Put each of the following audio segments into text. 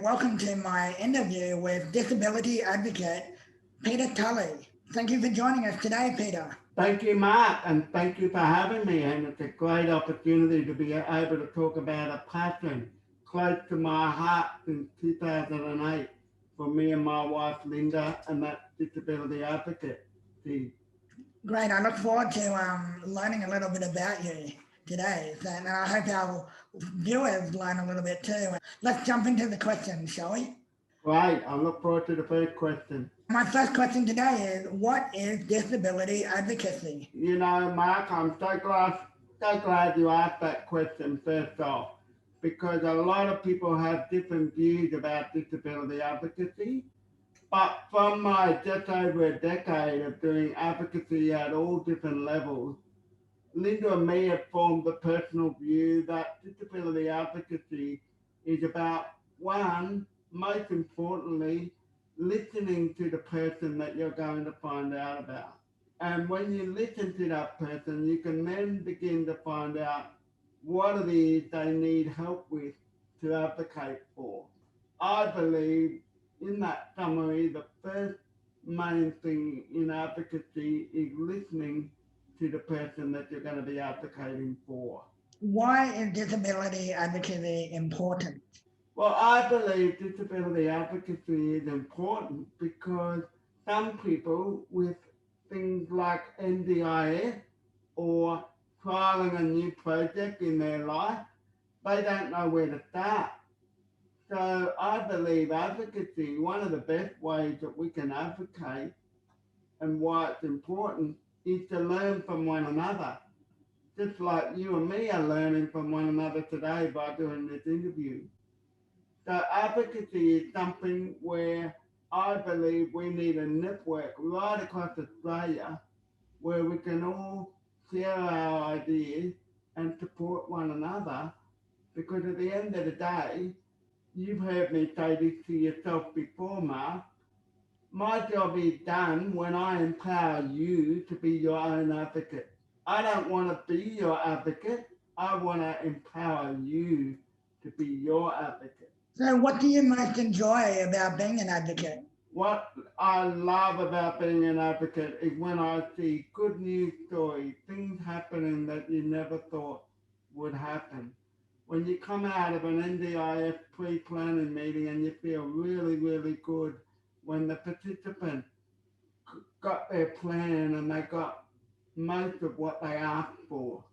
and welcome to my interview with Disability Advocate Peter Tully. Thank you for joining us today, Peter. Thank you, Mark, and thank you for having me. And it's a great opportunity to be able to talk about a passion close to my heart since 2008 for me and my wife, Linda, and that's Disability Advocacy. Great. I look forward to learning a little bit about you today. And I hope our viewers learn a little bit too. Let's jump into the questions, shall we? Great. I look forward to the first question. My first question today is, what is disability advocacy? You know, Mark, I'm so glad you asked that question first off, because a lot of people have different views about disability advocacy. But from my just over a decade of doing advocacy at all different levels, Linda and me have formed the personal view that disability advocacy is about, one, most importantly, listening to the person that you're going to find out about. And when you listen to that person, you can then begin to find out what it is they need help with to advocate for. I believe in that summary, the first main thing in advocacy is listening to the person that you're going to be advocating for. Why is disability advocacy important? Well, I believe disability advocacy is important because some people with things like NDIS or trialing a new project in their life, they don't know where to start. So I believe advocacy, one of the best ways that we can advocate and why it's important is to learn from one another. Just like you and me are learning from one another today by doing this interview. So advocacy is something where I believe we need a network right across Australia where we can all share our ideas and support one another, because at the end of the day, you've heard me say this to yourself before, Mark, my job is done when I empower you to be your own advocate. I don't want to be your advocate. I want to empower you to be your advocate. So what do you most enjoy about being an advocate? What I love about being an advocate is when I see good news stories, things happening that you never thought would happen. When you come out of an NDIS pre-planning meeting and you feel really, really good when the participants got their plan and they got most of what they asked for.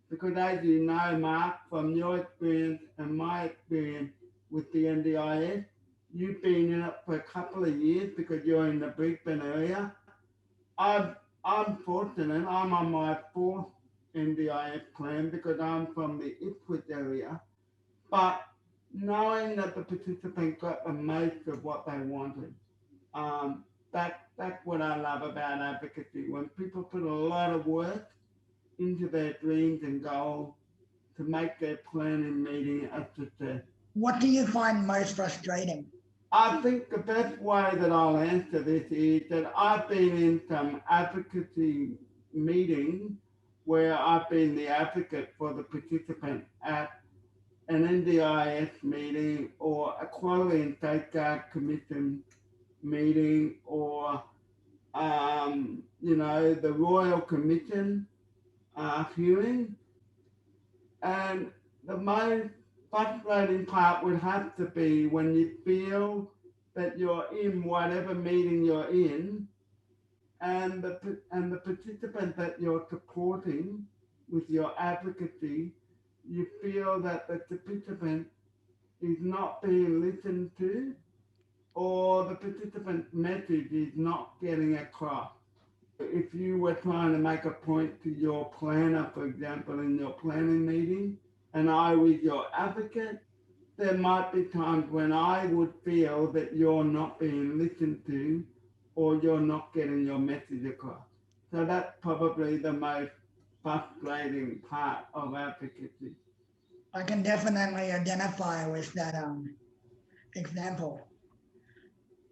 Because as you know, Mark, from your experience and my experience with the NDIS, you've been in it for a couple of years because you're in the Brisbane area. I'm fortunate, I'm on my fourth NDIS plan because I'm from the Ipswich area. But knowing that the participant got the most of what they wanted, that's what I love about advocacy. When people put a lot of work into their dreams and goals to make their planning meeting a success. What do you find most frustrating? I think the best way that I'll answer this is that I've been in some advocacy meetings where I've been the advocate for the participant at an NDIS meeting or a Quality and Safeguard Commission meeting or, the Royal Commission hearing. And the most frustrating part would have to be when you feel that you're in whatever meeting you're in and the participant that you're supporting with your advocacy, you feel that the participant is not being listened to or the participant's message is not getting across. If you were trying to make a point to your planner, for example, in your planning meeting, and I was your advocate, there might be times when I would feel that you're not being listened to or you're not getting your message across. So that's probably the most frustrating part of advocacy. I can definitely identify with that example.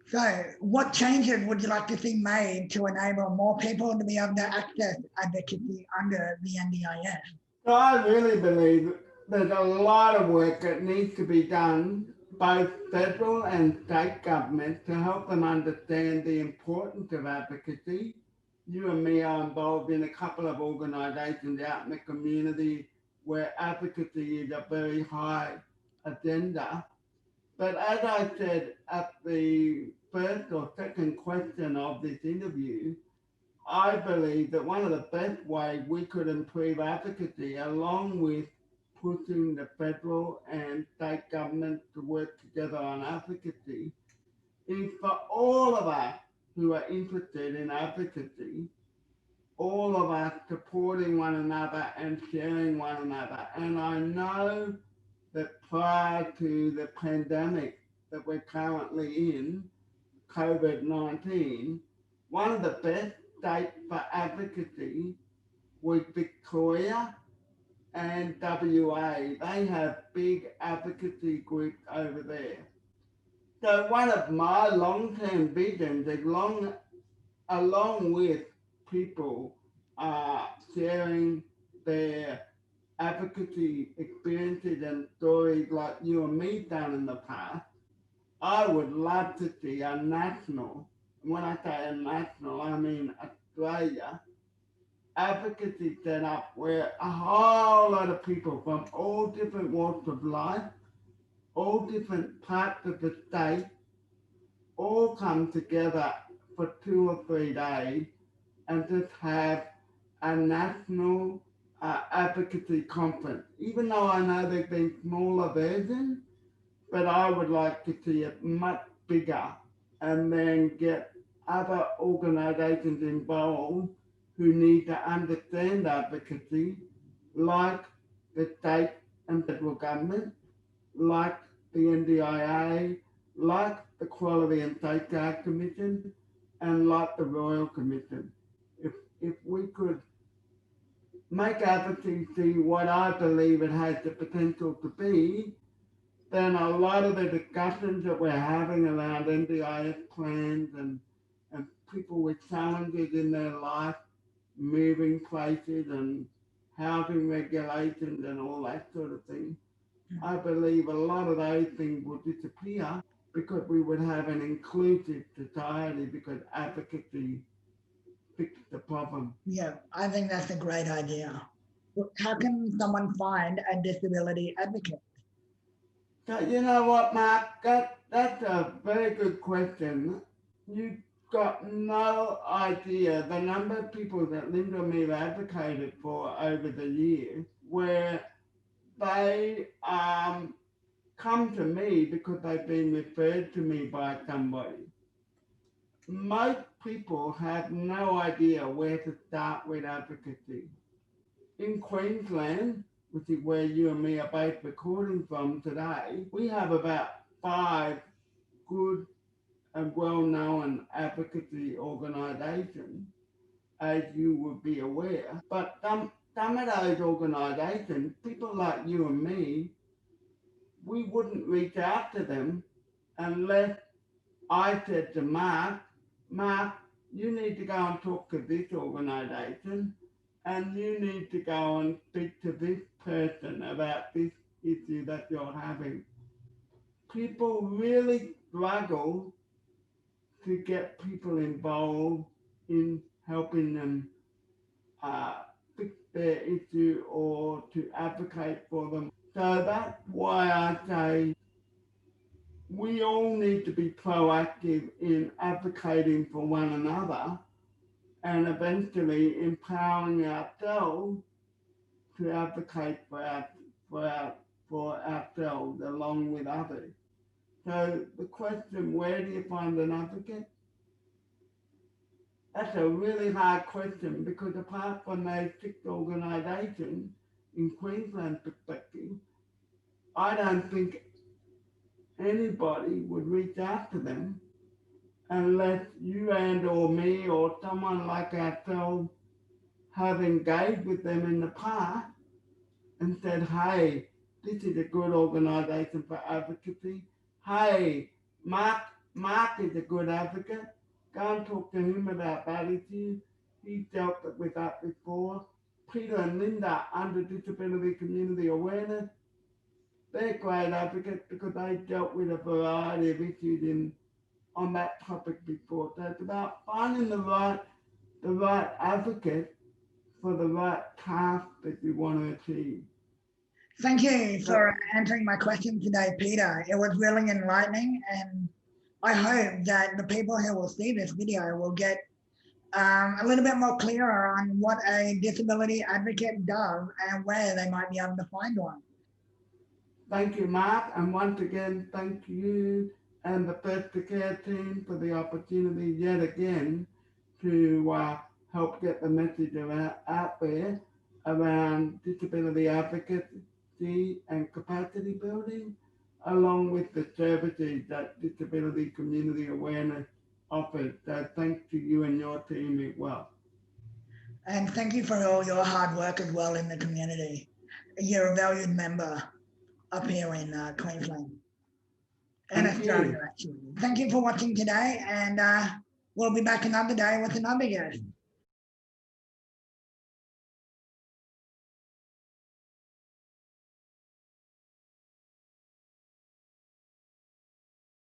So what changes would you like to see made to enable more people to be able to access advocacy under the NDIS? So I really believe there's a lot of work that needs to be done both federal and state government to help them understand the importance of advocacy. You and me are involved in a couple of organisations out in the community where advocacy is a very high agenda. But as I said at the first or second question of this interview, I believe that one of the best ways we could improve advocacy, along with pushing the federal and state government to work together on advocacy, is for all of us who are interested in advocacy, all of us supporting one another and sharing one another. And I know that prior to the pandemic that we're currently in, COVID-19, one of the best states for advocacy was Victoria and WA. They have big advocacy groups over there. So one of my long-term visions, along with people sharing their advocacy experiences and stories like you and me done in the past, I would love to see a national, when I say a national, I mean Australia, advocacy set up where a whole lot of people from all different walks of life, all different parts of the state, all come together for 2 or 3 days and just have a national advocacy conference. Even though I know there's been smaller versions, but I would like to see it much bigger and then get other organisations involved who need to understand advocacy, like the state and federal government, like the NDIA, like the Quality and Safeguard Commission, and like the Royal Commission. If we could make advocacy what I believe it has the potential to be, then a lot of the discussions that we're having around NDIS plans and people with challenges in their life, moving places and housing regulations and all that sort of thing, I believe a lot of those things will disappear because we would have an inclusive society because advocacy fixed the problem. Yeah, I think that's a great idea. How can someone find a disability advocate? So you know what, Mark? That's a very good question. You got no idea the number of people that Linda and me have advocated for over the years, where they come to me because they've been referred to me by somebody. Most people have no idea where to start with advocacy. In Queensland, which is where you and me are both recording from today, we have about 5 good and well-known advocacy organisations, as you would be aware. But some of those organisations, people like you and me, we wouldn't reach out to them unless I said to Mark, you need to go and talk to this organisation and you need to go and speak to this person about this issue that you're having. People really struggle to get people involved in helping them fix their issue or to advocate for them. So that's why I say we all need to be proactive in advocating for one another and eventually empowering ourselves to advocate for, our, for ourselves along with others. So the question, where do you find an advocate? That's a really hard question because apart from those 6 organisations in Queensland perspective, I don't think anybody would reach out to them unless you and or me or someone like ourselves have engaged with them in the past and said, hey, this is a good organisation for advocacy. Hey, Mark is a good advocate. Go and talk to him about that issue. He's dealt with that before. Peter and Linda under Disability Community Awareness. they're great advocates because they dealt with a variety of issues on that topic before. So it's about finding the right advocate for the right task that you want to achieve. Thank you for answering my question today, Peter. It was really enlightening, and I hope that the people who will see this video will get a little bit more clearer on what a disability advocate does and where they might be able to find one. Thank you, Mark, and once again, thank you and the First to Care team for the opportunity yet again to help get the message out there around disability advocacy and capacity building, along with the services that disability community awareness offers. So thanks to you and your team as well. And thank you for all your hard work as well in the community. You're a valued member up here in Queensland and Australia, actually. Thank you for watching today, and we'll be back another day with another guest.